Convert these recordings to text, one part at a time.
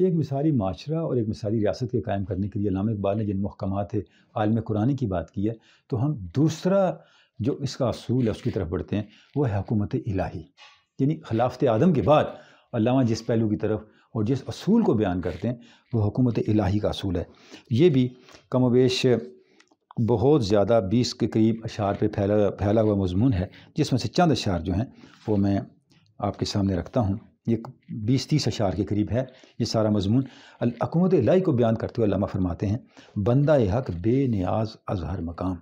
ایک مثالی معاشرہ اور ایک مثالی ریاست کے قائم کرنے کے لیے علامہ اقبال نے جن محکمات عالم قرآن کی بات کی ہے، تو ہم دوسرا جو اس کا اصول ہے اس کی طرف بڑھتے ہیں، وہ ہے حکومت الہی. یعنی خلافت آدم کے بعد علامہ جس پہلو کی طرف اور جس اصول کو بیان کرتے ہیں وہ حکومت الہی کا اصول ہے. یہ بھی کم و بیش بہت زیادہ 20 کے قریب اشعار پہ پھیلا ہوا مضمون ہے، جس میں سے چند اشعار جو ہیں وہ میں آپ کے سامنے رکھتا ہوں. یہ 20-30 اشعار کے قریب ہے یہ سارا مضمون. حکومت الہی کو بیان کرتے ہوئے علامہ فرماتے ہیں: بندہ حق بے نیاز از ہر مقام،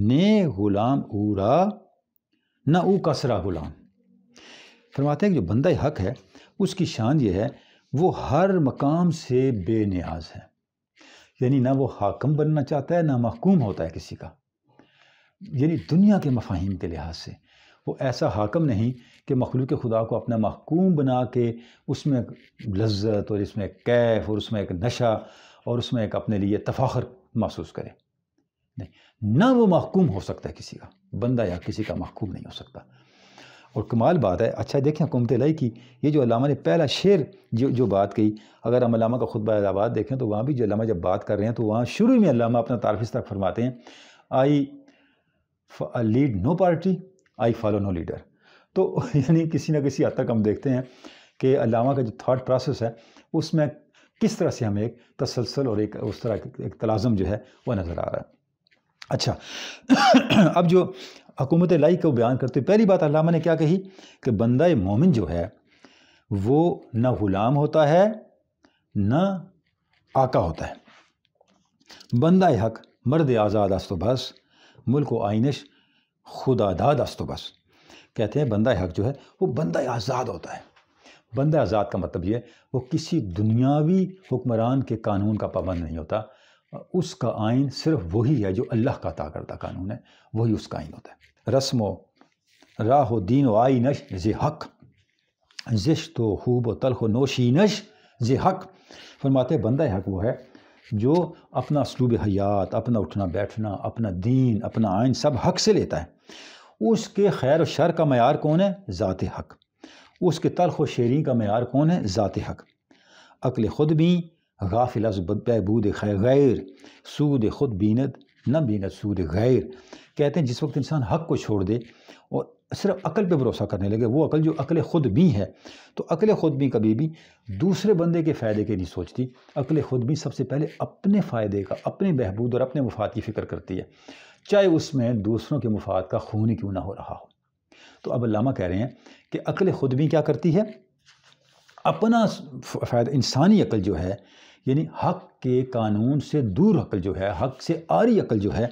نے غلام اورا نہ او کسرا غلام. فرماتے ہیں کہ جو بندہ حق ہے اس کی شان یہ ہے وہ ہر مقام سے بے نیاز ہے. یعنی نہ وہ حاکم بننا چاہتا ہے نہ محکوم ہوتا ہے کسی کا. یعنی دنیا کے مفاہیم کے لحاظ سے وہ ایسا حاکم نہیں کہ مخلوق خدا کو اپنا محکوم بنا کے اس میں لذت اور اس میں ایک کیف اور اس میں ایک نشہ اور اس میں ایک اپنے لیے تفاخر محسوس کرے. نہیں، نہ وہ محکوم ہو سکتا ہے کسی کا. بندہ یا کسی کا محکوم نہیں ہو سکتا. اور کمال بات ہے، اچھا دیکھیں حکومت الہی کی یہ جو علامہ نے پہلا شعر جو بات کہی، اگر ہم علامہ کا خطبہ الہٰ دیکھیں تو وہاں بھی جو علامہ جب بات کر رہے ہیں تو وہاں شروع میں علامہ اپنا تعارف اس طرح فرماتے ہیں: I lead no party, I follow no leader. تو یعنی کسی نہ کسی حد تک ہم دیکھتے ہیں کہ علامہ کا جو تھاٹ پروسیس ہے اس میں کس طرح سے ہمیں ایک تسلسل اور ایک اس طرح ایک تلازم جو ہے وہ نظر آ رہا ہے. اچھا اب جو حکومت الہی کو بیان کرتے پہلی بات علامہ نے کیا کہی کہ بندہ مومن جو ہے وہ نہ غلام ہوتا ہے نہ آقا ہوتا ہے. بندہ حق مرد آزاد است و بس، ملک و آئینش خدا داد است و بس. کہتے ہیں بندہ حق جو ہے وہ بندہ آزاد ہوتا ہے. بندہ آزاد کا مطلب یہ ہے وہ کسی دنیاوی حکمران کے قانون کا پابند نہیں ہوتا. اس کا آئین صرف وہی ہے جو اللہ کا عطا کردہ قانون ہے، وہی اس کا آئین ہوتا ہے. رسم و راہ و دین و آئینش ز حق، زشت و خوب و تلخ و نوشینش ز حق. فرماتے ہیں بندہ حق وہ ہے جو اپنا اسلوب حیات، اپنا اٹھنا بیٹھنا، اپنا دین، اپنا آئین سب حق سے لیتا ہے. اس کے خیر و شر کا معیار کون ہے؟ ذات حق. اس کے تلخ و شیریں کا معیار کون ہے؟ ذات حق. عقل خود بھی غافل از بہبود غیر، سود خود بیند نہ بیند سود غیر. کہتے ہیں جس وقت انسان حق کو چھوڑ دے اور صرف عقل پہ بھروسہ کرنے لگے، وہ عقل جو عقل خود بھی ہے، تو عقل خود بھی کبھی بھی دوسرے بندے کے فائدے کے نہیں سوچتی. عقل خود بھی سب سے پہلے اپنے فائدے کا، اپنے بہبود اور اپنے مفاد کی فکر کرتی ہے، چاہے اس میں دوسروں کے مفاد کا خون ہی کیوں نہ ہو رہا ہو. تو اب علامہ کہہ رہے ہیں کہ عقل خود بھی کیا کرتی ہے؟ اپنا فائدہ. انسانی عقل جو ہے یعنی حق کے قانون سے دور عقل جو ہے، حق سے آری عقل جو ہے،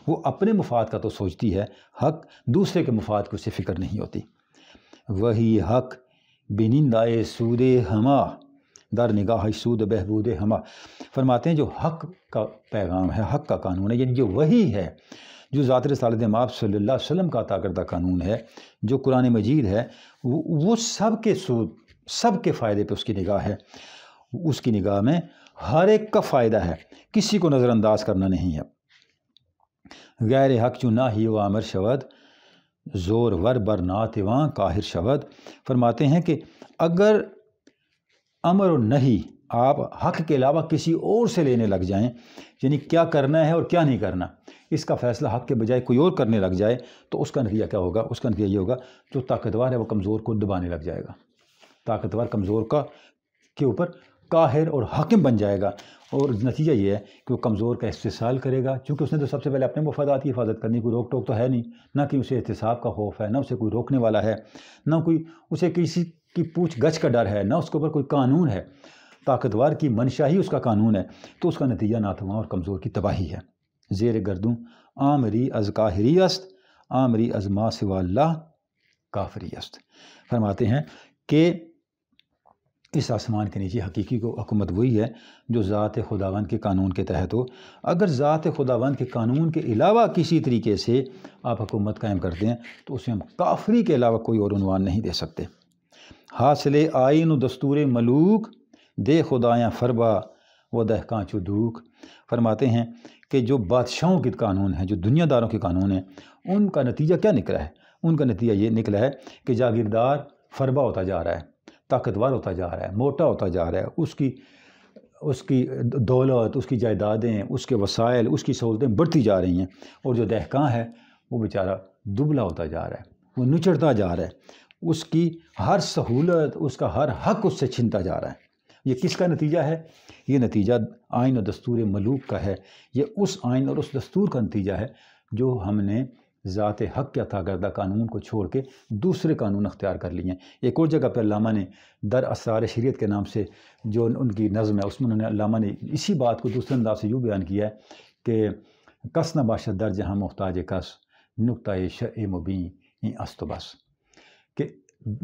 وہ اپنے مفاد کا تو سوچتی ہے، حق دوسرے کے مفاد کو اسے فکر نہیں ہوتی. وہی حق بنندائے سود ہما، در نگاہ سود بہبود ہما. فرماتے ہیں جو حق کا پیغام ہے، حق کا قانون ہے، یعنی جو وہی ہے جو ذات رسالت مآب صلی اللہ علیہ وسلم کا عطا کردہ قانون ہے، جو قرآن مجید ہے، وہ سب کے سود، سب کے فائدے پہ اس کی نگاہ ہے. اس کی نگاہ میں ہر ایک کا فائدہ ہے، کسی کو نظر انداز کرنا نہیں ہے. غیر حق چو نہ ہی و امر شود، زور ور بر ناتواں قاہر شود. فرماتے ہیں کہ اگر امر و نہی آپ حق کے علاوہ کسی اور سے لینے لگ جائیں، یعنی کیا کرنا ہے اور کیا نہیں کرنا، اس کا فیصلہ حق کے بجائے کوئی اور کرنے لگ جائے، تو اس کا نتیجہ کیا ہوگا؟ اس کا نتیجہ یہ ہوگا جو طاقتور ہے وہ کمزور کو دبانے لگ جائے گا. طاقتور کمزور کے اوپر قاہر اور حاکم بن جائے گا، اور نتیجہ یہ ہے کہ وہ کمزور کا استحصال کرے گا، چونکہ اس نے تو سب سے پہلے اپنے مفادات کی حفاظت کرنی، کوئی روک ٹوک تو ہے نہیں، نہ کہ اسے احتساب کا خوف ہے، نہ اسے کوئی روکنے والا ہے، نہ کوئی اسے کسی کی پوچھ گچھ کا ڈر ہے، نہ اس کے اوپر کوئی قانون ہے. طاقتور کی منشا ہی اس کا قانون ہے، تو اس کا نتیجہ ناتواں اور کمزور کی تباہی ہے. زیر گردوں آمری از قاہری است، آمری از ما سوا اللہ کافری است. فرماتے ہیں کہ اس آسمان کے نیچے حقیقی کو حکومت وہی ہے جو ذات خداوند کے قانون کے تحت ہو. اگر ذات خداوند کے قانون کے علاوہ کسی طریقے سے آپ حکومت قائم کرتے ہیں تو اسے ہم کافری کے علاوہ کوئی اور عنوان نہیں دے سکتے. حاصل آئین و دستور ملوک، دے خدایاں فربا و دہکاں چدوک. فرماتے ہیں کہ جو بادشاہوں کے قانون ہیں، جو دنیا داروں کے قانون ہیں، ان کا نتیجہ کیا نکلا ہے؟ ان کا نتیجہ یہ نکلا ہے کہ جاگیردار فربا ہوتا جا رہا ہے، طاقتور ہوتا جا رہا ہے، موٹا ہوتا جا رہا ہے، اس کی دولت، اس کی جائیدادیں، اس کے وسائل، اس کی سہولتیں بڑھتی جا رہی ہیں، اور جو دہقاں ہے وہ بیچارہ دبلا ہوتا جا رہا ہے، وہ نچڑتا جا رہا ہے، اس کی ہر سہولت، اس کا ہر حق اس سے چھنتا جا رہا ہے۔ یہ کس کا نتیجہ ہے؟ یہ نتیجہ آئین و دستور ملوک کا ہے۔ یہ اس آئین اور اس دستور کا نتیجہ ہے جو ہم نے ذات حق کے عطا کردہ قانون کو چھوڑ کے دوسرے قانون اختیار کر لیے ہیں۔ ایک اور جگہ پہ علامہ نے در اسرار شریعت کے نام سے جو ان کی نظم ہے، اس میں علامہ نے اسی بات کو دوسرے انداز سے یوں بیان کیا ہے کہ کس نہ باشد در جہاں محتاج کس نقطۂ شرع مبین است و بس، کہ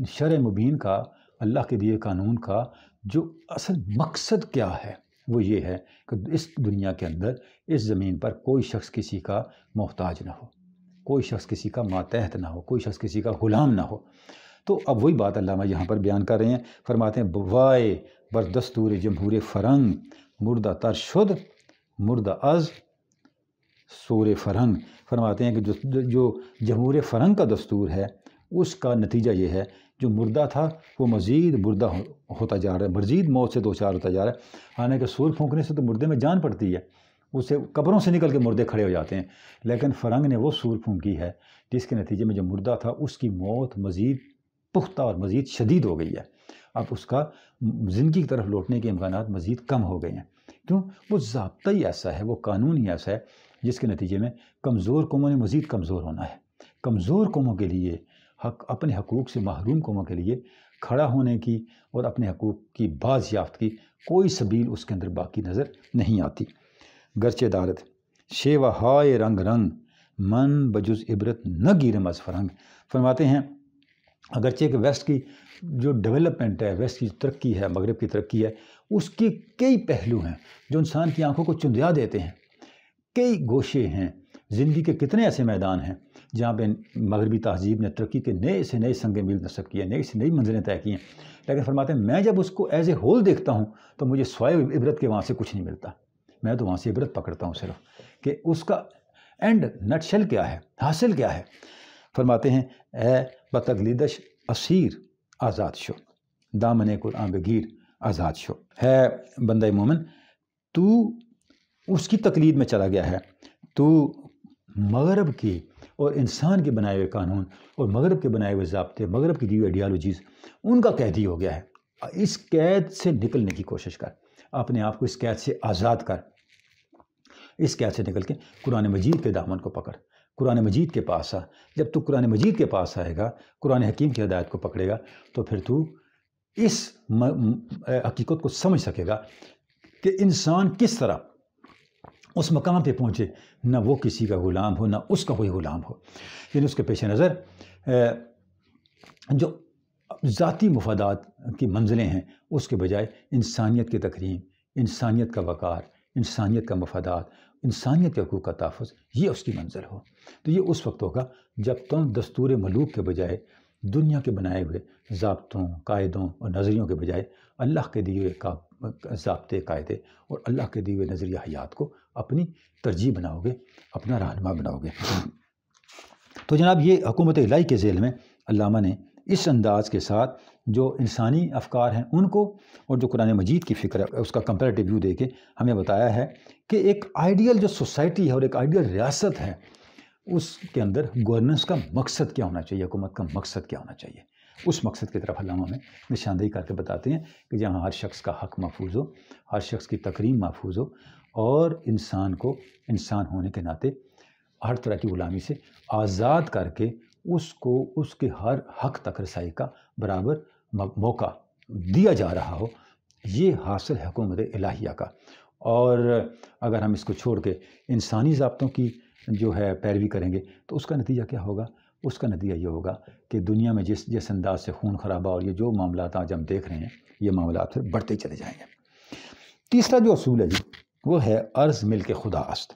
شرع مبین کا، اللہ کے دیے قانون کا جو اصل مقصد کیا ہے وہ یہ ہے کہ اس دنیا کے اندر، اس زمین پر کوئی شخص کسی کا محتاج نہ ہو، کوئی شخص کسی کا ماتحت نہ ہو، کوئی شخص کسی کا غلام نہ ہو۔ تو اب وہی بات علامہ یہاں پر بیان کر رہے ہیں، فرماتے ہیں وائے بر دستور جمہور فرنگ مردہ تر شد مردہ از سور فرنگ۔ فرماتے ہیں کہ جو جمہور فرنگ کا دستور ہے اس کا نتیجہ یہ ہے جو مردہ تھا وہ مزید مردہ ہوتا جا رہا ہے، مزید موت سے دوچار ہوتا جا رہا ہے۔ حالانکہ سور پھونکنے سے تو مردے میں جان پڑتی ہے، اسے قبروں سے نکل کے مردے کھڑے ہو جاتے ہیں، لیکن فرنگ نے وہ سور پھونکی ہے جس کے نتیجے میں جو مردہ تھا اس کی موت مزید پختہ اور مزید شدید ہو گئی ہے۔ اب اس کا زندگی کی طرف لوٹنے کے امکانات مزید کم ہو گئے ہیں۔ کیوں؟ وہ ضابطہ ہی ایسا ہے، وہ قانون ہی ایسا ہے جس کے نتیجے میں کمزور قوموں نے مزید کمزور ہونا ہے۔ کمزور قوموں کے لیے، اپنے حقوق سے محروم قوموں کے لیے کھڑا ہونے کی اور اپنے حقوق کی باز یافت کی کوئی سبیل اس کے اندر باقی نظر نہیں آتی۔ گرچہ دارت شیوہ ہائے رنگ رنگ من بجز عبرت نہ گیرم از فرنگ۔ فرماتے ہیں اگرچہ کہ ویسٹ کی جو ڈیولپمنٹ ہے، ویسٹ کی ترقی ہے، مغرب کی ترقی ہے، اس کے کئی پہلو ہیں جو انسان کی آنکھوں کو چندیا دیتے ہیں، کئی گوشے ہیں، زندگی کے کتنے ایسے میدان ہیں جہاں پہ مغربی تہذیب نے ترقی کے نئے سے نئے سنگ میل نصب کیے، نئی سے نئی منزلیں طے کی ہیں، لیکن فرماتے ہیں میں جب اس کو ایز اے ہول دیکھتا ہوں تو مجھے سوائے عبرت کے وہاں سے کچھ نہیں ملتا۔ میں تو وہاں سے عبرت پکڑتا ہوں صرف کہ اس کا اینڈ نٹ شل کیا ہے، حاصل کیا ہے۔ فرماتے ہیں اے بتقلیدش اسیر آزاد شو دامن قرآن بگیر آزاد شو۔ ہے بندہ مومن، تو اس کی تقلید میں چلا گیا ہے، تو مغرب کی اور انسان کے بنائے ہوئے قانون اور مغرب کے بنائے ہوئے ضابطے، مغرب کی دی ہوئی آئیڈیالوجیز، ان کا قیدی ہو گیا ہے۔ اس قید سے نکلنے کی کوشش کر، اپنے آپ کو اس قید سے آزاد کر، اس قید سے نکل کے قرآن مجید کے دامن کو پکڑ، قرآن مجید کے پاس آ۔ جب تو قرآن مجید کے پاس آئے گا، قرآن حکیم کی ہدایت کو پکڑے گا، تو پھر تو اس حقیقت کو سمجھ سکے گا کہ انسان کس طرح اس مقام پہ پہنچے، نہ وہ کسی کا غلام ہو، نہ اس کا کوئی غلام ہو۔ یعنی اس کے پیش نظر جو ذاتی مفادات کی منزلیں ہیں اس کے بجائے انسانیت کی تکریم، انسانیت کا وقار، انسانیت کا مفادات، انسانیت کے حقوق کا تحفظ، یہ اس کی منزل ہو۔ تو یہ اس وقت ہوگا جب تم دستور ملوک کے بجائے، دنیا کے بنائے ہوئے ضابطوں، قاعدوں اور نظریوں کے بجائے اللہ کے دیے ہوئے ضابطے، قاعدے اور اللہ کے دیے ہوئے نظریہ حیات کو اپنی ترجیح بناؤ گے، اپنا رہنما بناؤ گے۔ تو جناب یہ حکومت الہی کے ذیل میں علامہ نے اس انداز کے ساتھ جو انسانی افکار ہیں ان کو اور جو قرآن مجید کی فکر ہے اس کا کمپیریٹیو ویو دے کے ہمیں بتایا ہے کہ ایک آئیڈیل جو سوسائٹی ہے اور ایک آئیڈیل ریاست ہے، اس کے اندر گورننس کا مقصد کیا ہونا چاہیے، حکومت کا مقصد کیا ہونا چاہیے۔ اس مقصد کی طرف علامہ میں نشاندہی کر کے بتاتے ہیں کہ جہاں ہر شخص کا حق محفوظ ہو، ہر شخص کی تکریم محفوظ ہو، اور انسان کو انسان ہونے کے ناطے ہر طرح کی غلامی سے آزاد کر کے اس کو اس کے ہر حق تک رسائی کا برابر موقع دیا جا رہا ہو، یہ حاصل ہے حکومت الہیہ کا۔ اور اگر ہم اس کو چھوڑ کے انسانی ضابطوں کی جو ہے پیروی کریں گے تو اس کا نتیجہ کیا ہوگا؟ اس کا نتیجہ یہ ہوگا کہ دنیا میں جس انداز سے خون خرابہ اور یہ جو معاملات آج ہم دیکھ رہے ہیں، یہ معاملات پھر بڑھتے ہی چلے جائیں گے۔ تیسرا جو اصول ہے جی وہ ہے عرض مل کے خدا است۔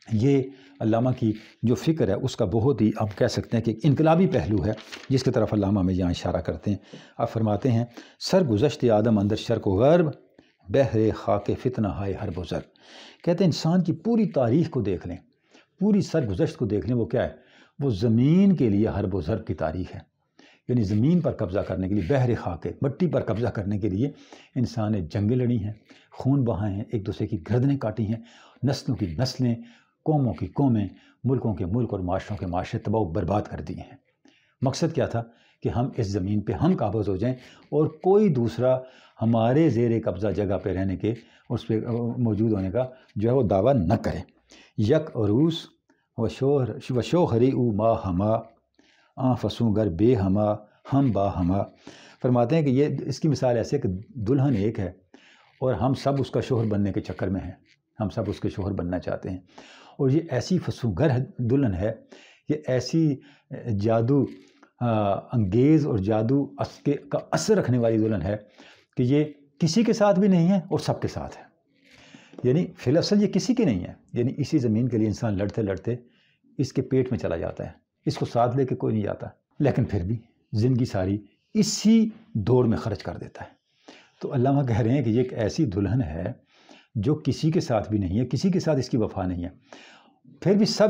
یہ علامہ کی جو فکر ہے اس کا بہت ہی آپ کہہ سکتے ہیں کہ ایک انقلابی پہلو ہے جس کی طرف علامہ میں یہاں اشارہ کرتے ہیں۔ آپ فرماتے ہیں سرگزشت آدم اندر شرق و غرب بہر خاک فتنہ ہائے ہر بزرگ۔ کہتے ہیں انسان کی پوری تاریخ کو دیکھ لیں، پوری سرگزشت کو دیکھ لیں، وہ کیا ہے؟ وہ زمین کے لیے ہر بزرگ کی تاریخ ہے یعنی زمین پر قبضہ کرنے کے لیے، بحر خاک مٹی پر قبضہ کرنے کے لیے انسان نے جنگیں لڑی ہیں، خون بہائے ہیں، ایک دوسرے کی گردنیں کاٹی ہیں، نسلوں کی نسلیں، قوموں کی قومیں، ملکوں کے ملک اور معاشروں کے معاشرے تباہ و برباد کر دیے ہیں۔ مقصد کیا تھا؟ کہ ہم اس زمین پہ ہم قابض ہو جائیں اور کوئی دوسرا ہمارے زیر قبضہ جگہ پہ رہنے کے، اس پہ موجود ہونے کا جو ہے وہ دعویٰ نہ کرے۔ یک عروس و شوہری او ما ہما آ فسوں گر بے ہما ہم با ہما۔ فرماتے ہیں کہ یہ اس کی مثال ایسے کہ دلہن ایک ہے اور ہم سب اس کا شوہر بننے کے چکر میں ہیں، ہم سب اس کے شوہر بننا چاہتے ہیں، اور یہ ایسی فسوگر دلہن ہے، یہ ایسی جادو انگیز اور جادو کا اثر رکھنے والی دلہن ہے کہ یہ کسی کے ساتھ بھی نہیں ہے اور سب کے ساتھ ہے، یعنی فی الاصل یہ کسی کی نہیں ہے۔ یعنی اسی زمین کے لیے انسان لڑتے لڑتے اس کے پیٹ میں چلا جاتا ہے، اس کو ساتھ لے کے کوئی نہیں جاتا، لیکن پھر بھی زندگی ساری اسی دوڑ میں خرچ کر دیتا ہے۔ تو علامہ کہہ رہے ہیں کہ یہ ایک ایسی دلہن ہے جو کسی کے ساتھ بھی نہیں ہے، کسی کے ساتھ اس کی وفا نہیں ہے، پھر بھی سب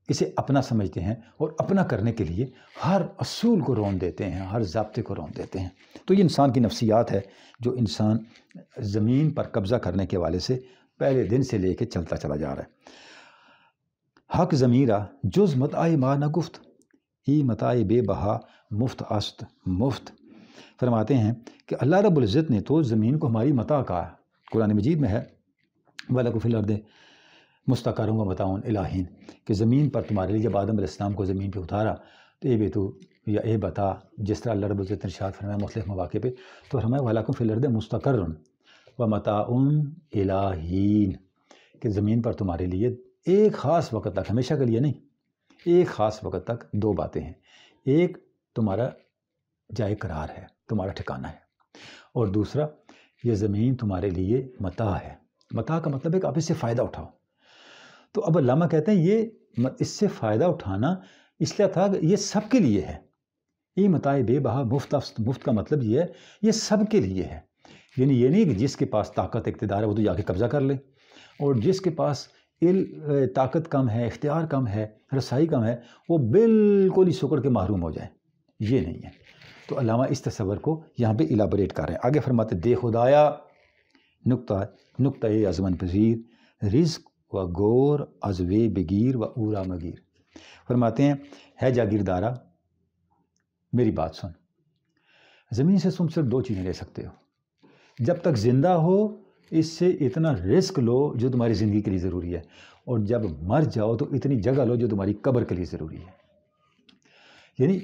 اسے اپنا سمجھتے ہیں اور اپنا کرنے کے لیے ہر اصول کو رون دیتے ہیں، ہر ضابطے کو رون دیتے ہیں۔ تو یہ انسان کی نفسیات ہے جو انسان زمین پر قبضہ کرنے کے والے سے پہلے دن سے لے کے چلتا چلا جا رہا ہے۔ حق ضمیرہ جز متاع ما نہ گفت ہی متاع بے بہا مفت است مفت۔ فرماتے ہیں کہ اللہ رب العزت نے تو زمین کو ہماری متاع کہا، قرآن مجید میں ہے وَلَكُمْ فِي الْأَرْضِ مُسْتَقَرٌّ وَمَتَاعٌ إِلَىٰ حِینٍ، کہ زمین پر تمہارے لیے جب آدم علیہ السلام کو زمین پہ اتارا تو اے بتا، جس طرح اللہ رب العزت نے ارشاد فرمایا مختلف مواقع پہ، تو فرمایا وَلَكُمْ فِي الْأَرْضِ مُسْتَقَرٌّ وَمَتَاعٌ إِلَىٰ حِین، کہ زمین پر تمہارے لیے ایک خاص وقت تک، ہمیشہ کے لیے نہیں، ایک خاص وقت تک دو باتیں ہیں۔ ایک تمہارا جائے قرار ہے، تمہارا ٹھکانہ ہے، اور دوسرا یہ زمین تمہارے لیے متاع ہے۔ متاع کا مطلب ہے کہ آپ اس سے فائدہ اٹھاؤ۔ تو اب علامہ کہتے ہیں یہ اس سے فائدہ اٹھانا اس لیے تھا کہ یہ سب کے لیے ہے۔ یہ متاع بے بہا مفت کا مطلب یہ ہے یہ سب کے لیے ہے، یعنی یہ نہیں کہ جس کے پاس طاقت اقتدار ہے وہ تو جا کے قبضہ کر لے، اور جس کے پاس طاقت کم ہے، اختیار کم ہے، رسائی کم ہے، وہ بالکل ہی سکڑ کے محروم ہو جائے، یہ نہیں ہے۔ تو علامہ اس تصور کو یہاں پہ الیبوریٹ کر رہے ہیں۔ آگے فرماتے دے خدایا نقطہ ازمن پذیر رزق و گور ازوے بگیر و اورا مگیر۔ فرماتے ہیں ہے جاگیردارا میری بات سن، زمین سے تم صرف دو چیزیں لے سکتے ہو، جب تک زندہ ہو اس سے اتنا رزق لو جو تمہاری زندگی کے لیے ضروری ہے، اور جب مر جاؤ تو اتنی جگہ لو جو تمہاری قبر کے لیے ضروری ہے۔ یعنی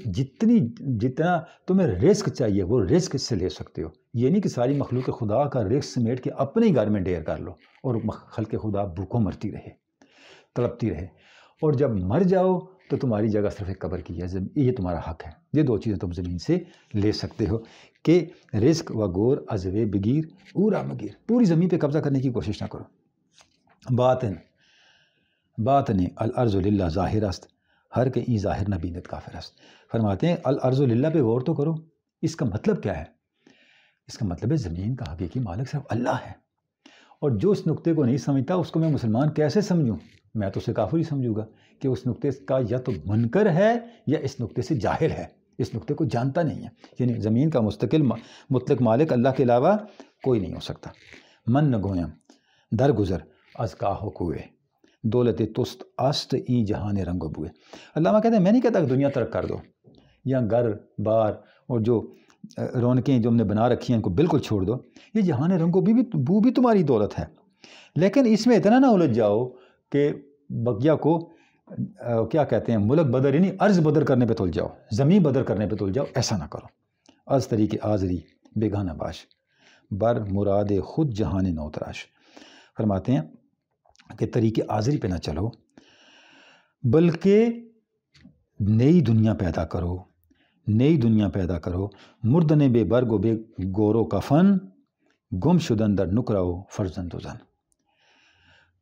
جتنا تمہیں رزق چاہیے وہ رزق اس سے لے سکتے ہو، یہ نہیں کہ ساری مخلوق خدا کا رزق سمیٹ کے اپنے ہی گھر میں ڈھیر کر لو اور خلق خدا بھوکوں مرتی رہے، تڑپتی رہے، اور جب مر جاؤ تو تمہاری جگہ صرف ایک قبر کی ہے، یہ تمہارا حق ہے۔ یہ دو چیزیں تم زمین سے لے سکتے ہو کہ رزق و گور ازوے بگیر اورا مگیر، پوری زمین پہ قبضہ کرنے کی کوشش نہ کرو۔ باطن الارض للہ ظاہر است ہر کہ این ظاہر نہ بیند کافر است۔ فرماتے ہیں الارض للہ پہ غور تو کرو، اس کا مطلب کیا ہے؟ اس کا مطلب ہے زمین کا حقیقی مالک صرف اللہ ہے، اور جو اس نقطے کو نہیں سمجھتا اس کو میں مسلمان کیسے سمجھوں؟ میں تو اسے کافر ہی سمجھوں گا کہ اس نقطے کا یا تو منکر ہے یا اس نقطے سے جاہل ہے، اس نقطے کو جانتا نہیں ہے۔ یعنی زمین کا مطلق مالک اللہ کے علاوہ کوئی نہیں ہو سکتا۔ من نگویم درگزر از کاہو کوئے دولت تست است ای جہان رنگ و بوئے۔ علامہ کہتے ہیں میں نہیں کہتا کہ دنیا ترک کر دو یا گھر بار اور جو رونقیں جو ہم نے بنا رکھی ہیں ان کو بالکل چھوڑ دو، یہ جہان رنگ و بو بھی تمہاری دولت ہے، لیکن اس میں اتنا نہ الجھ جاؤ کہ بقیہ کو کیا کہتے ہیں ملک بدر یعنی ارض بدر کرنے پہ تل جاؤ، زمین بدر کرنے پہ تل جاؤ، ایسا نہ کرو۔ از طریق آزری بیگانہ باش بر مراد خود جہان نو تراش۔ فرماتے ہیں کہ طریق آزری پہ نہ چلو بلکہ نئی دنیا پیدا کرو، نئی دنیا پیدا کرو، مردن بے برگ و بے گورو کفن گم شدن در نکراؤ فرزند و زن۔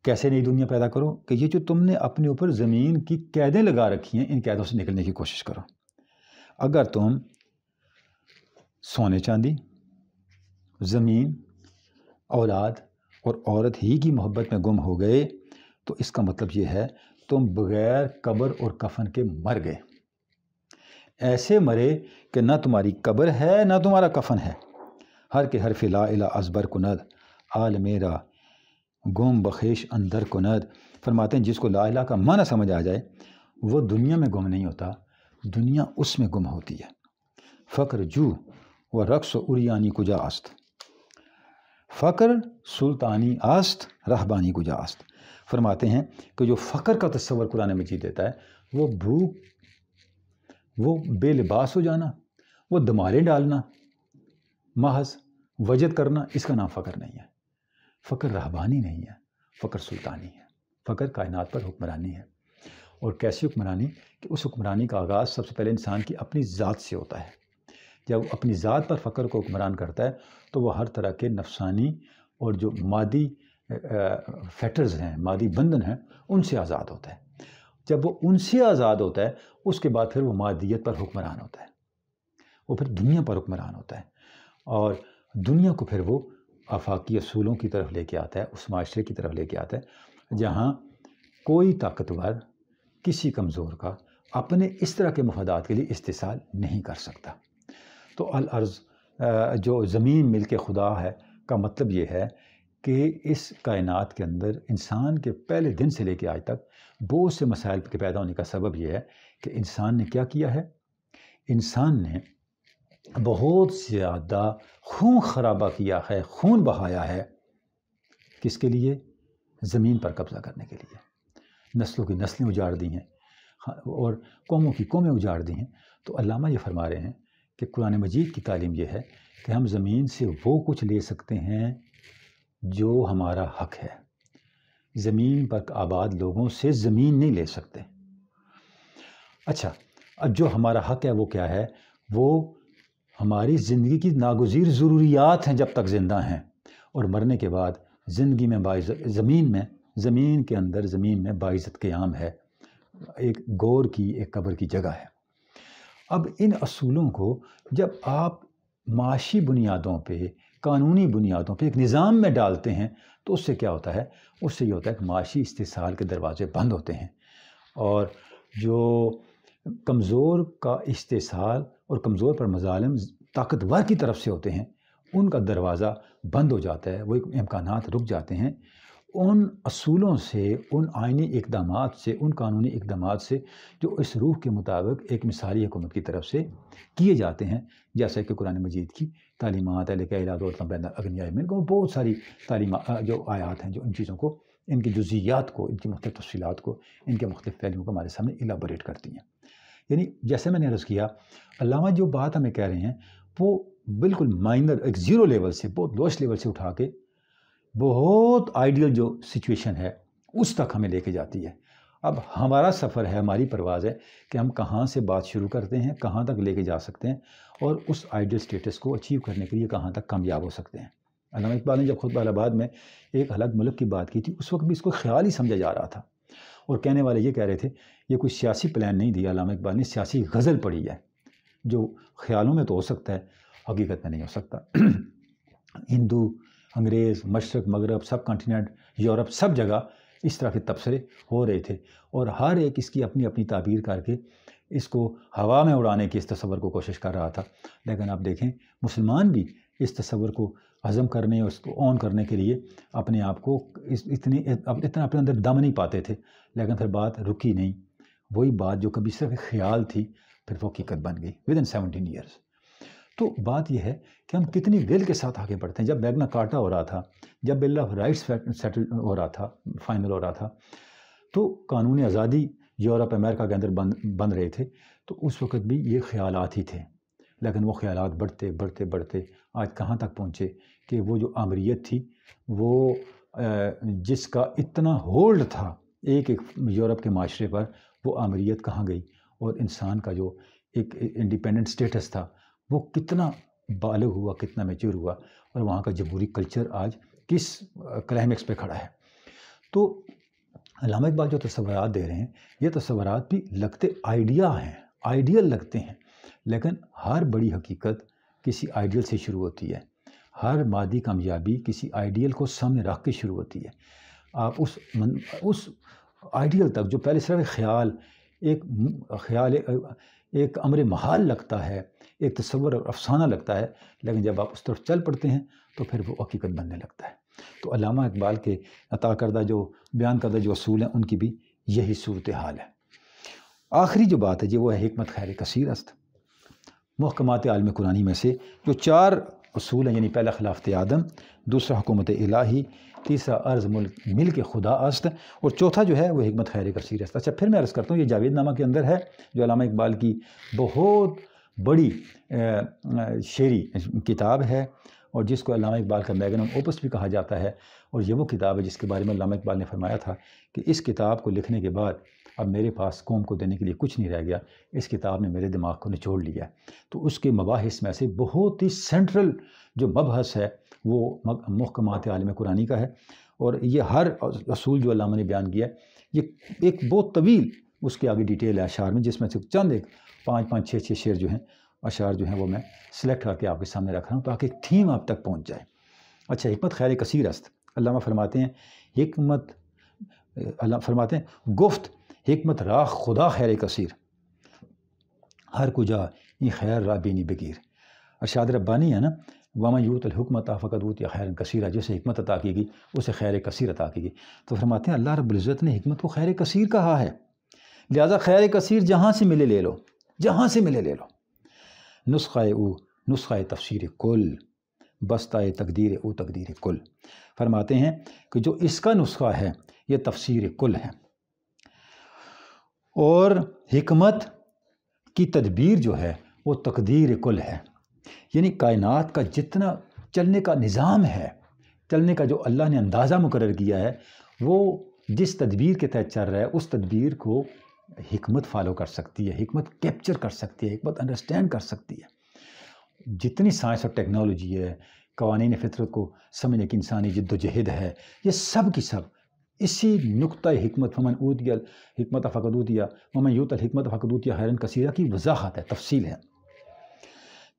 کیسے نئی دنیا پیدا کرو کہ یہ جو تم نے اپنے اوپر زمین کی قیدیں لگا رکھی ہیں ان قیدوں سے نکلنے کی کوشش کرو۔ اگر تم سونے چاندی، زمین، اولاد اور عورت ہی کی محبت میں گم ہو گئے تو اس کا مطلب یہ ہے تم بغیر قبر اور کفن کے مر گئے، ایسے مرے کہ نہ تمہاری قبر ہے نہ تمہارا کفن ہے، ہر کے حرف لا الہ ازبر کند، آل میرا گم بخیش اندر کند۔ فرماتے ہیں جس کو لا الہ کا معنی سمجھ آ جائے وہ دنیا میں گم نہیں ہوتا، دنیا اس میں گم ہوتی ہے۔ فقر جو و رقص و اریانی کجا است، فقر سلطانی است رہبانی کجا است۔ فرماتے ہیں کہ جو فقر کا تصور قرآن مجید دیتا ہے وہ بھوک، وہ بے لباس ہو جانا، وہ دمارے ڈالنا، محض وجد کرنا، اس کا نام فقر نہیں ہے۔ فقر رہبانی نہیں ہے، فقر سلطانی ہے، فقر کائنات پر حکمرانی ہے۔ اور کیسی حکمرانی کہ اس حکمرانی کا آغاز سب سے پہلے انسان کی اپنی ذات سے ہوتا ہے۔ جب وہ اپنی ذات پر فقر کو حکمران کرتا ہے تو وہ ہر طرح کے نفسانی اور جو مادی فیٹرز ہیں، مادی بندھن ہیں، ان سے آزاد ہوتا ہے۔ جب وہ ان سے آزاد ہوتا ہے اس کے بعد پھر وہ مادیت پر حکمران ہوتا ہے، وہ پھر دنیا پر حکمران ہوتا ہے، اور دنیا کو پھر وہ آفاقی اصولوں کی طرف لے کے آتا ہے، اس معاشرے کی طرف لے کے آتا ہے جہاں کوئی طاقتور کسی کمزور کا اپنے اس طرح کے مفادات کے لیے استحصال نہیں کر سکتا۔ تو الارض جو زمین ملک خدا ہے کا مطلب یہ ہے کہ اس کائنات کے اندر انسان کے پہلے دن سے لے کے آج تک بہت سے مسائل کے پیدا ہونے کا سبب یہ ہے کہ انسان نے کیا کیا ہے، انسان نے بہت زیادہ خون خرابہ کیا ہے، خون بہایا ہے، کس کے لیے؟ زمین پر قبضہ کرنے کے لیے، نسلوں کی نسلیں اجاڑ دی ہیں اور قوموں کی قومیں اجاڑ دی ہیں۔ تو علامہ یہ فرما رہے ہیں کہ قرآن مجید کی تعلیم یہ ہے کہ ہم زمین سے وہ کچھ لے سکتے ہیں جو ہمارا حق ہے، زمین پر آباد لوگوں سے زمین نہیں لے سکتے۔ اچھا، اب جو ہمارا حق ہے وہ کیا ہے؟ وہ ہماری زندگی کی ناگزیر ضروریات ہیں جب تک زندہ ہیں، اور مرنے کے بعد زندگی میں زمین کے اندر زمین میں باعزت قیام ہے، ایک گور کی، ایک قبر کی جگہ ہے۔ اب ان اصولوں کو جب آپ معاشی بنیادوں پہ، قانونی بنیادوں پہ ایک نظام میں ڈالتے ہیں تو اس سے کیا ہوتا ہے؟ اس سے یہ ہوتا ہے کہ معاشی استحصال کے دروازے بند ہوتے ہیں، اور جو کمزور کا استحصال اور کمزور پر مظالم طاقتور کی طرف سے ہوتے ہیں ان کا دروازہ بند ہو جاتا ہے، وہ امکانات رک جاتے ہیں۔ ان اصولوں سے، ان آئینی اقدامات سے، ان قانونی اقدامات سے جو اس روح کے مطابق ایک مثالی حکومت کی طرف سے کیے جاتے ہیں، جیسا کہ قرآن مجید کی تعلیمات ہے، لکہ علاج اور بین اغنیاء منکم، بہت ساری تعلیمات جو آیات ہیں جو ان چیزوں کو، ان کی جزئیات کو، ان کی مختلف تفصیلات کو، ان کے مختلف پہلوؤں کو ہمارے سامنے ایلیبوریٹ کرتی ہیں۔ یعنی جیسے میں نے عرض کیا، علامہ جو بات ہمیں کہہ رہے ہیں وہ بالکل مائنر، ایک زیرو لیول سے، بہت لوسٹ لیول سے اٹھا کے بہت آئیڈیل جو سچویشن ہے اس تک ہمیں لے کے جاتی ہے۔ اب ہمارا سفر ہے، ہماری پرواز ہے کہ ہم کہاں سے بات شروع کرتے ہیں، کہاں تک لے کے جا سکتے ہیں، اور اس آئیڈیل سٹیٹس کو اچیو کرنے کے لیے کہاں تک کامیاب ہو سکتے ہیں۔ علامہ اقبال نے جب خطبہ الہٰ میں ایک الگ ملک کی بات کی تھی اس وقت بھی اس کو خیال ہی سمجھا جا رہا تھا، اور کہنے والے یہ کہہ رہے تھے یہ کوئی سیاسی پلان نہیں دیا، علامہ اقبال نے سیاسی غزل پڑھی ہے، جو خیالوں میں تو ہو سکتا ہے، حقیقت میں نہیں ہو سکتا۔ ہندو، انگریز، مشرق، مغرب، سب کانٹیننٹ، یورپ، سب جگہ اس طرح کے تبصرے ہو رہے تھے، اور ہر ایک اس کی اپنی اپنی تعبیر کر کے اس کو ہوا میں اڑانے کی اس تصور کو کوشش کر رہا تھا۔ لیکن آپ دیکھیں مسلمان بھی اس تصور کو ہضم کرنے اور اس کو اون کرنے کے لیے اپنے آپ کو اتنا اپنے اندر دم نہیں پاتے تھے، لیکن پھر بات رکی نہیں، وہی بات جو کبھی صرف ایک خیال تھی پھر وہ حقیقت بن گئی within 17 years۔ تو بات یہ ہے کہ ہم کتنی ول کے ساتھ آگے بڑھتے ہیں۔ جب میگنا کارٹا ہو رہا تھا، جب بل آف رائٹس سیٹل ہو رہا تھا، فائنل ہو رہا تھا، تو قانون آزادی یورپ امریکہ کے اندر بن رہے تھے، تو اس وقت بھی یہ خیالات ہی تھے، لیکن وہ خیالات بڑھتے بڑھتے بڑھتے آج کہاں تک پہنچے کہ وہ جو آمریت تھی، وہ جس کا اتنا ہولڈ تھا ایک یورپ کے معاشرے پر، وہ آمریت کہاں گئی، اور انسان کا جو ایک انڈیپینڈنٹ سٹیٹس تھا وہ کتنا بالغ ہوا، کتنا میچور ہوا، اور وہاں کا جمہوری کلچر آج کس کلائمیکس پہ کھڑا ہے۔ تو علامہ اقبال جو تصورات دے رہے ہیں یہ تصورات بھی لگتے آئیڈیا ہیں، آئیڈیل لگتے ہیں، لیکن ہر بڑی حقیقت کسی آئیڈیل سے شروع ہوتی ہے، ہر مادی کامیابی کسی آئیڈیل کو سامنے رکھ کے شروع ہوتی ہے۔ آپ اس آئیڈیل تک جو پہلے صرف ایک خیال ایک امر محال لگتا ہے، ایک تصور اور افسانہ لگتا ہے، لیکن جب آپ اس طرف چل پڑتے ہیں تو پھر وہ حقیقت بننے لگتا ہے۔ تو علامہ اقبال کے عطا کردہ جو بیان کردہ جو اصول ہیں ان کی بھی یہی صورتحال ہے۔ آخری جو بات ہے جی وہ ہے حکمت خیر کثیر است۔ محکمات عالم قرآنی میں سے جو 4 اصول ہیں، یعنی پہلا خلافت آدم، دوسرا حکومت الہی، تیسرا عرض ملک خدا است، اور چوتھا جو ہے وہ حکمت خیر کثیر است۔ اچھا پھر میں عرض کرتا ہوں، یہ جاوید نامہ کے اندر ہے جو علامہ اقبال کی بہت بڑی شعری کتاب ہے، اور جس کو علامہ اقبال کا میگنم اوپس بھی کہا جاتا ہے، اور یہ وہ کتاب ہے جس کے بارے میں علامہ اقبال نے فرمایا تھا کہ اس کتاب کو لکھنے کے بعد اب میرے پاس قوم کو دینے کے لیے کچھ نہیں رہ گیا، اس کتاب نے میرے دماغ کو نچوڑ لیا ہے۔ تو اس کے مباحث میں سے بہت ہی سینٹرل جو مبحث ہے وہ محکمات عالم قرآنی کا ہے، اور یہ ہر اصول جو علامہ نے بیان کیا ہے یہ ایک بہت طویل اس کے آگے ڈیٹیل ہے اشعار میں، جس میں سے چند ایک 5 6 شعر جو ہیں اشعار جو ہیں وہ میں سلیکٹ کر کے آپ کے سامنے رکھ رہا ہوں تاکہ ایک تھیم آپ تک پہنچ جائے۔ اچھا، حکمت خیر کثیر است۔ علامہ فرماتے ہیں گفت حکمت راہ خدا خیر کثیر، ہر کجا یہ خیر را بینی بگیر۔ ارشاد ربانی ہے نا، وَمَن یُؤْتَ الْحُکْمَةَ فَقَدْ أُوتِیَ خَیْرًا کثیرًا، جسے حکمت عطا کی گئی اسے خیر کثیر عطا کی گئی۔ تو فرماتے ہیں اللہ رب العزت نے حکمت کو خیر کثیر کہا ہے، لہٰذا خیر کثیر جہاں سے ملے لے لو، جہاں سے ملے لے لو۔ نسخہ تفسیر کل، بستہ تقدیر او تقدیر کل۔ فرماتے ہیں کہ جو اس کا نسخہ ہے یہ تفسیر کل ہے، اور حکمت کی تدبیر جو ہے وہ تقدیر کل ہے، یعنی کائنات کا جتنا چلنے کا نظام ہے، چلنے کا جو اللہ نے اندازہ مقرر کیا ہے، وہ جس تدبیر کے تحت چل رہا ہے اس تدبیر کو حکمت فالو کر سکتی ہے، حکمت کیپچر کر سکتی ہے، حکمت انڈرسٹینڈ کر سکتی ہے۔ جتنی سائنس اور ٹیکنالوجی ہے، قوانین فطرت کو سمجھنے کی انسانی جد و جہد ہے، یہ سب کی سب اسی نقطہ حکمت فمن اوتی الحکمت فقد اوتی ومن یؤت الحکمت فقد اوتی خیرا کثیرا کی وضاحت ہے، تفصیل ہے۔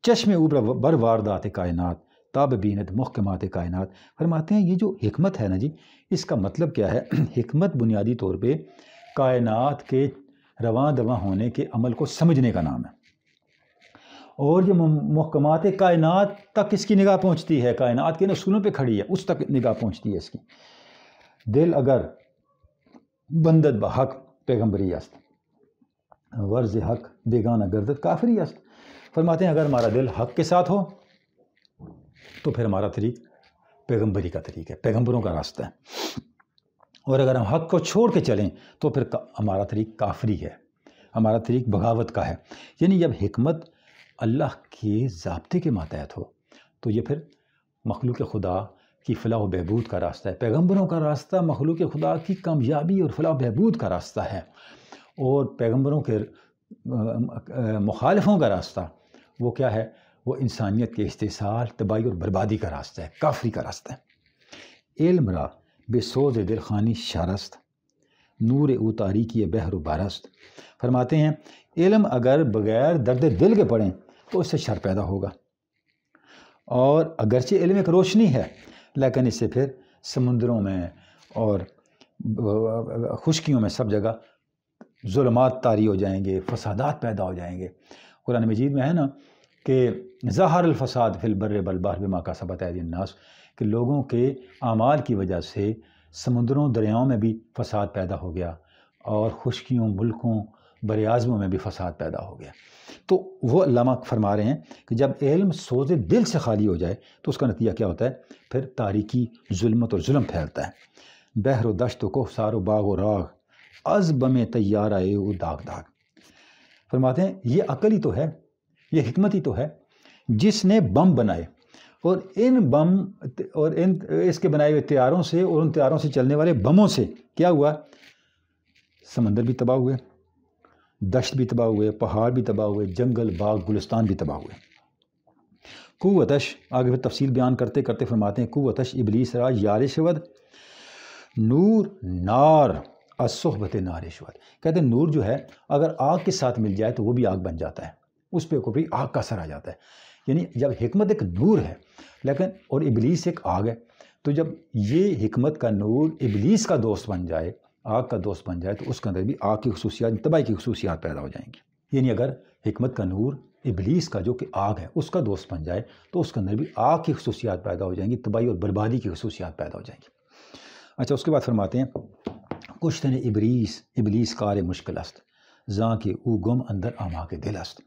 چشم اوبر بر واردات کائنات تاب بینت محکمات کائنات۔ فرماتے ہیں یہ جو حکمت ہے نا جی، اس کا مطلب کیا ہے؟ حکمت بنیادی طور پہ کائنات کے رواں دواں ہونے کے عمل کو سمجھنے کا نام ہے، اور یہ محکمات کائنات تک اس کی نگاہ پہنچتی ہے، کائنات کے اصولوں پہ کھڑی ہے، اس تک نگاہ پہنچتی ہے اس کی۔ دل اگر بندد بحق پیغمبری است، ورز حق بیگانہ گردد کافری است۔ فرماتے ہیں اگر ہمارا دل حق کے ساتھ ہو تو پھر ہمارا طریق پیغمبری کا طریق ہے، پیغمبروں کا راستہ ہے، اور اگر ہم حق کو چھوڑ کے چلیں تو پھر ہمارا طریق کافری ہے، ہمارا طریق بغاوت کا ہے۔ یعنی جب حکمت اللہ کے ضابطے کے ماتحت ہو تو یہ پھر مخلوق خدا کی فلاح و بہبود کا راستہ ہے، پیغمبروں کا راستہ مخلوق خدا کی کامیابی اور فلاح و بہبود کا راستہ ہے، اور پیغمبروں کے مخالفوں کا راستہ وہ کیا ہے؟ وہ انسانیت کے استحصال، تباہی اور بربادی کا راستہ ہے، کافری کا راستہ ہے۔ علم را بے سوز دل خانی شارست، نور او تاریکی بحر و بارست۔ فرماتے ہیں علم اگر بغیر درد دل کے پڑھیں تو اس سے شر پیدا ہوگا، اور اگرچہ علم ایک روشنی ہے لیکن اس سے پھر سمندروں میں اور خشکیوں میں سب جگہ ظلمات طاری ہو جائیں گے، فسادات پیدا ہو جائیں گے۔ قرآن مجید میں ہے نا کہ ظہر الفساد فی البر والبحر بما کسبت ایدی الناس، کہ لوگوں کے اعمال کی وجہ سے سمندروں دریاؤں میں بھی فساد پیدا ہو گیا، اور خشکیوں، ملکوں، بر اعظموں میں بھی فساد پیدا ہو گیا۔ تو وہ علامہ فرما رہے ہیں کہ جب علم سوز دل سے خالی ہو جائے تو اس کا نتیجہ کیا ہوتا ہے؟ پھر تاریکی، ظلمت اور ظلم پھیلتا ہے۔ بحر و دشت و کوثار و باغ و راغ از بم تیار آئے و داغ داغ۔ فرماتے ہیں یہ عقل ہی تو ہے، یہ حکمت ہی تو ہے جس نے بم بنائے، اور ان بم اور ان اس کے بنائے ہوئے تیاروں سے اور ان تیاروں سے چلنے والے بموں سے کیا ہوا؟ سمندر بھی تباہ ہوئے، دشت بھی تباہ ہوئے، پہاڑ بھی تباہ ہوئے، جنگل، باغ، گلستان بھی تباہ ہوئے۔ قوتش، آگے پھر تفصیل بیان کرتے کرتے فرماتے ہیں قوتش ابلیس را یار شود نور نار از صحبت نار شود۔ کہتے ہیں نور جو ہے اگر آگ کے ساتھ مل جائے تو وہ بھی آگ بن جاتا ہے، اس پہ کوئی آگ کا اثر آ جاتا ہے۔ یعنی جب حکمت ایک نور ہے لیکن اور ابلیس ایک آگ ہے، تو جب یہ حکمت کا نور ابلیس کا دوست بن جائے، آگ کا دوست بن جائے، تو اس کے اندر بھی آگ کی خصوصیات، تباہی کی خصوصیات پیدا ہو جائیں گی۔ یعنی اگر حکمت کا نور ابلیس کا جو کہ آگ ہے اس کا دوست بن جائے تو اس کے اندر بھی آگ کی خصوصیات پیدا ہو جائیں گی، تباہی اور بربادی کی خصوصیات پیدا ہو جائیں گی۔ اچھا، اس کے بعد فرماتے ہیں کشتن ابلیس کار مشکل است زاں کے او گم اندر آما کے دل است۔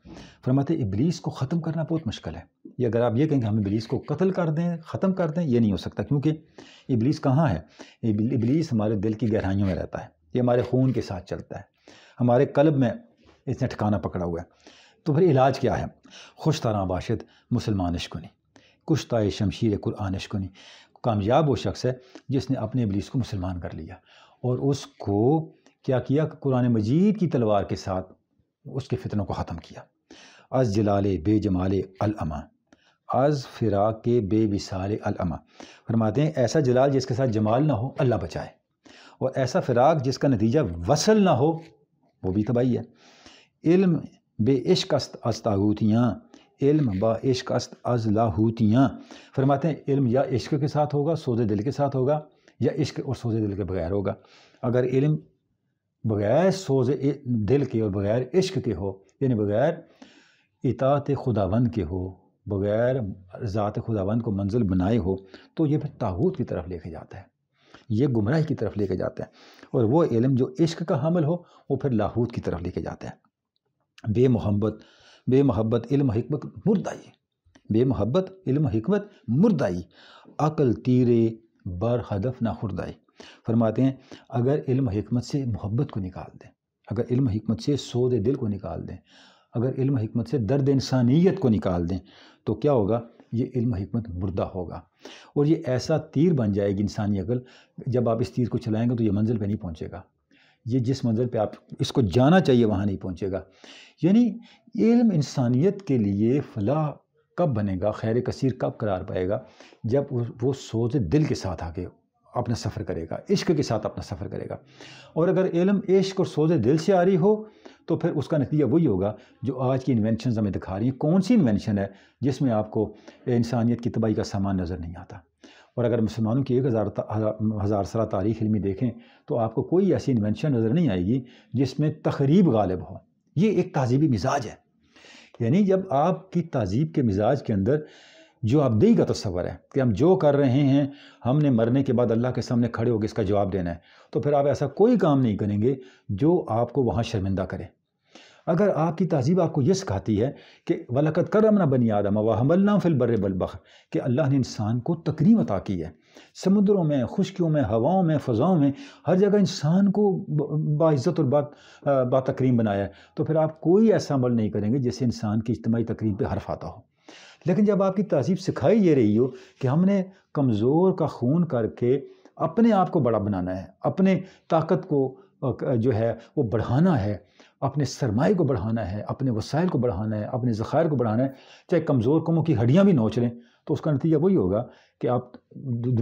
فرماتے ہیں ابلیس کو ختم کرنا بہت مشکل ہے۔ یہ اگر آپ یہ کہیں کہ ہم ابلیس کو قتل کر دیں، ختم کر دیں، یہ نہیں ہو سکتا، کیونکہ ابلیس کہاں ہے؟ ابلیس ہمارے دل کی گہرائیوں میں رہتا ہے، یہ ہمارے خون کے ساتھ چلتا ہے، ہمارے قلب میں اس نے ٹھکانہ پکڑا ہوا ہے۔ تو پھر علاج کیا ہے؟ خوش طرح باشد مسلمان اشکنی کشتائے شمشیر قرآن اشکنی۔ کامیاب وہ شخص ہے جس نے اپنے ابلیس کو مسلمان کر لیا اور اس کو کیا کیا؟ قرآن مجید کی تلوار کے ساتھ اس کے فتنوں کو ختم کیا۔ از جلال بے جمال العما از فراق کے بے وصال العما۔ فرماتے ہیں ایسا جلال جس کے ساتھ جمال نہ ہو، اللہ بچائے، اور ایسا فراق جس کا نتیجہ وصل نہ ہو، وہ بھی تباہی ہے۔ علم بے عشق است از طاغوتیاں علم با عشق است از لاہوتیاں۔ فرماتے ہیں علم یا عشق کے ساتھ ہوگا، سوز دل کے ساتھ ہوگا، یا عشق اور سوز دل کے بغیر ہوگا۔ اگر علم بغیر سوز دل کے اور بغیر عشق کے ہو، یعنی بغیر اطاعت خداوند کے ہو، بغیر ذات خداوند کو منزل بنائے ہو، تو یہ پھر طاغوت کی طرف لے کے جاتا ہے، یہ گمراہی کی طرف لے کے جاتا ہے۔ اور وہ علم جو عشق کا حامل ہو وہ پھر لاہوت کی طرف لے کے جاتا ہے۔ بے محبت علم حکمت مردائی، بے محبت علم حکمت مردائی، عقل تیرے بر ہدف نہ خردائی۔ فرماتے ہیں اگر علم حکمت سے محبت کو نکال دیں، اگر علم حکمت سے سود دل کو نکال دیں، اگر علم حکمت سے درد انسانیت کو نکال دیں، تو کیا ہوگا؟ یہ علم حکمت مردہ ہوگا، اور یہ ایسا تیر بن جائے گی انسانی عقل، جب آپ اس تیر کو چلائیں گے تو یہ منزل پہ نہیں پہنچے گا، یہ جس منزل پہ آپ اس کو جانا چاہیے وہاں نہیں پہنچے گا۔ یعنی علم انسانیت کے لیے فلاح کب بنے گا، خیر کثیر کب قرار پائے گا؟ جب وہ سوز دل کے ساتھ آگے اپنا سفر کرے گا، عشق کے ساتھ اپنا سفر کرے گا۔ اور اگر علم عشق اور سوز دل سے آ رہی ہو تو پھر اس کا نتیجہ وہی ہوگا جو آج کی انوینشنز ہمیں دکھا رہی ہیں۔ کون سی انوینشن ہے جس میں آپ کو انسانیت کی تباہی کا سامان نظر نہیں آتا؟ اور اگر مسلمانوں کی 1000 سالہ تاریخ علمی دیکھیں تو آپ کو کوئی ایسی انوینشن نظر نہیں آئے گی جس میں تخریب غالب ہو۔ یہ ایک تہذیبی مزاج ہے، یعنی جب آپ کی تہذیب کے مزاج کے اندر جو آبدئی کا تصور ہے کہ ہم جو کر رہے ہیں ہم نے مرنے کے بعد اللہ کے سامنے کھڑے ہو کے اس کا جواب دینا ہے، تو پھر آپ ایسا کوئی کام نہیں کریں گے جو آپ کو وہاں شرمندہ کرے۔ اگر آپ کی تہذیب آپ کو یہ سکھاتی ہے کہ وَلَقَدْ كَرَّمْنَا بَنِي آدَمَ وَحَمَلْنَاهُمْ فِي الْبَرِّ وَالْبَحْرِ، کہ اللہ نے انسان کو تکریم عطا کی ہے، سمندروں میں، خشکیوں میں، ہواؤں میں، فضاؤں میں، ہر جگہ انسان کو باعزت اور با تکریم بنایا ہے، تو پھر آپ کوئی ایسا عمل نہیں کریں گے جس سے انسان کی اجتماعی تکریم پہ حرف آتا ہو۔ لیکن جب آپ کی تہذیب سکھائی یہ رہی ہو کہ ہم نے کمزور کا خون کر کے اپنے آپ کو بڑا بنانا ہے، اپنے طاقت کو جو ہے وہ بڑھانا ہے، اپنے سرمایہ کو بڑھانا ہے، اپنے وسائل کو بڑھانا ہے، اپنے ذخائر کو بڑھانا ہے، چاہے کمزور قوموں کی ہڈیاں بھی نوچ لیں، تو اس کا نتیجہ وہی ہوگا کہ آپ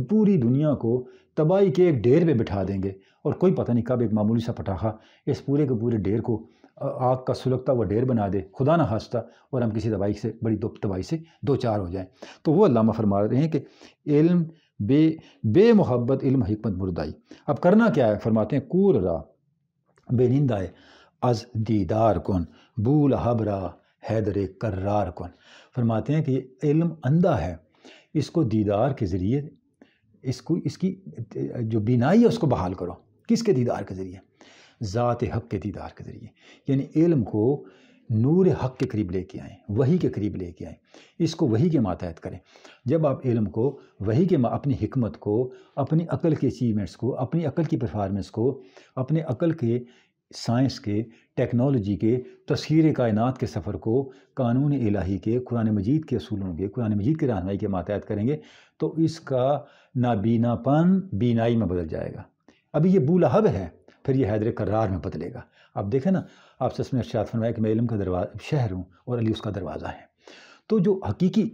پوری دنیا کو تباہی کے ایک ڈھیر پہ بٹھا دیں گے، اور کوئی پتہ نہیں کب ایک معمولی سا پٹاخہ اس پورے کے پورے ڈھیر کو آگ کا سلگتا ہوا ڈھیر بنا دے، خدا نہ خواستہ، اور ہم کسی تباہی سے بڑی تباہی سے دو چار ہو جائیں۔ تو وہ علامہ فرما رہے ہیں کہ علم بے محبت علم حکمت مردائی۔ اب کرنا کیا ہے؟ فرماتے ہیں کور را بے نیندائے از دیدار کن بول حبرا حیدر کرار کن۔ فرماتے ہیں کہ یہ علم اندھا ہے، اس کو دیدار کے ذریعے اس کی جو بینائی ہے اس کو بحال کرو۔ کس کے دیدار کے ذریعے؟ ذات حق کے دیدار کے ذریعے، یعنی علم کو نور حق کے قریب لے کے آئیں، وحی کے قریب لے کے آئیں، اس کو وحی کے ماتحت کریں۔ جب آپ علم کو وحی کے اپنی حکمت کو، اپنی عقل کے اچیومنٹس کو، اپنی عقل کی پرفارمنس کو، اپنے عقل کے سائنس کے، ٹیکنالوجی کے، تسخیر کائنات کے سفر کو قانون الہی کے، قرآن مجید کے اصولوں کے، قرآن مجید کی رہنمائی کے ماتحت کریں گے تو اس کا نابینا پن بینائی میں بدل جائے گا۔ ابھی یہ بولہب ہے، پھر یہ حیدر کرار میں بدلے گا۔ آپ دیکھیں نا، آپ سے ارشاد فرمایا کہ میں علم کا شہر ہوں اور علی اس کا دروازہ ہے۔ تو جو حقیقی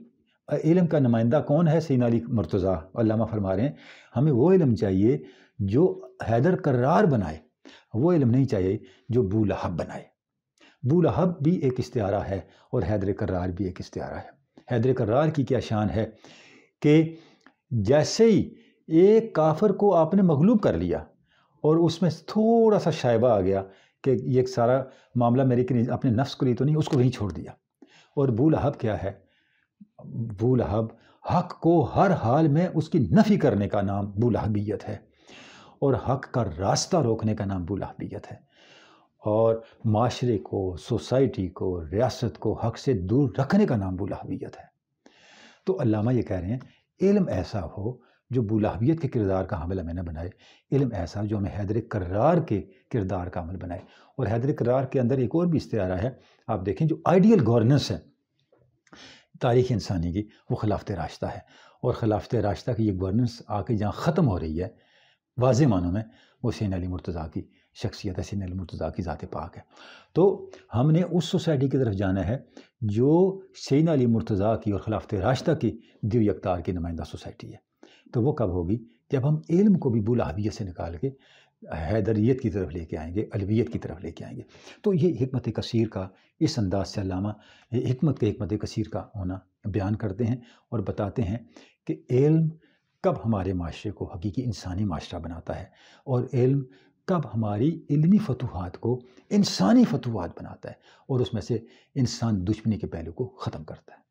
علم کا نمائندہ کون ہے؟ سیدنا علی مرتضیٰ۔ علامہ فرما رہے ہیں ہمیں وہ علم چاہیے جو حیدر کرار بنائے، وہ علم نہیں چاہیے جو بولہب بنائے۔ بولہب بھی ایک استعارہ ہے اور حیدر کرار بھی ایک استعارہ ہے۔ حیدر کرار کی کیا شان ہے کہ جیسے ہی ایک کافر کو آپ نے مغلوب کر لیا اور اس میں تھوڑا سا شائبہ آ گیا کہ یہ ایک سارا معاملہ میرے کے اپنے نفس کو لیے تو نہیں، اس کو وہیں چھوڑ دیا۔ اور ابو لہب کیا ہے؟ ابو لہب حق کو ہر حال میں اس کی نفی کرنے کا نام ابو لہبیت ہے، اور حق کا راستہ روکنے کا نام ابو لہبیت ہے، اور معاشرے کو، سوسائٹی کو، ریاست کو حق سے دور رکھنے کا نام ابو لہبیت ہے۔ تو علامہ یہ کہہ رہے ہیں علم ایسا ہو جو ابو لہبیت کے کردار کا حامل ہمیں نہ بنائے، علم ایسا جو ہمیں حیدر کرار کے کردار کا عمل بنائے۔ اور حیدر کرار کے اندر ایک اور بھی استعارہ ہے، آپ دیکھیں، جو آئیڈیل گورننس ہے تاریخ انسانی کی، وہ خلافت راشدہ ہے، اور خلافت راشدہ کی یہ گورننس آ کے جہاں ختم ہو رہی ہے واضح معنوں میں، وہ سین علی مرتضیٰ کی شخصیت ہے، سین علی مرتضیٰ کی ذات پاک ہے۔ تو ہم نے اس سوسائٹی کی طرف جانا ہے جو سین علی مرتضیٰ کی اور خلافت راشدہ کی دیو اقتدار کی نمائندہ سوسائٹی ہے۔ تو وہ کب ہوگی؟ جب ہم علم کو بھی ابو لہبیت سے نکال کے حیدریت کی طرف لے کے آئیں گے، علویت کی طرف لے کے آئیں گے۔ تو یہ حکمت کثیر کا اس انداز سے علامہ حکمت کثیر کا ہونا بیان کرتے ہیں، اور بتاتے ہیں کہ علم کب ہمارے معاشرے کو حقیقی انسانی معاشرہ بناتا ہے، اور علم کب ہماری علمی فتوحات کو انسانی فتوحات بناتا ہے، اور اس میں سے انسان دشمنی کے پہلو کو ختم کرتا ہے۔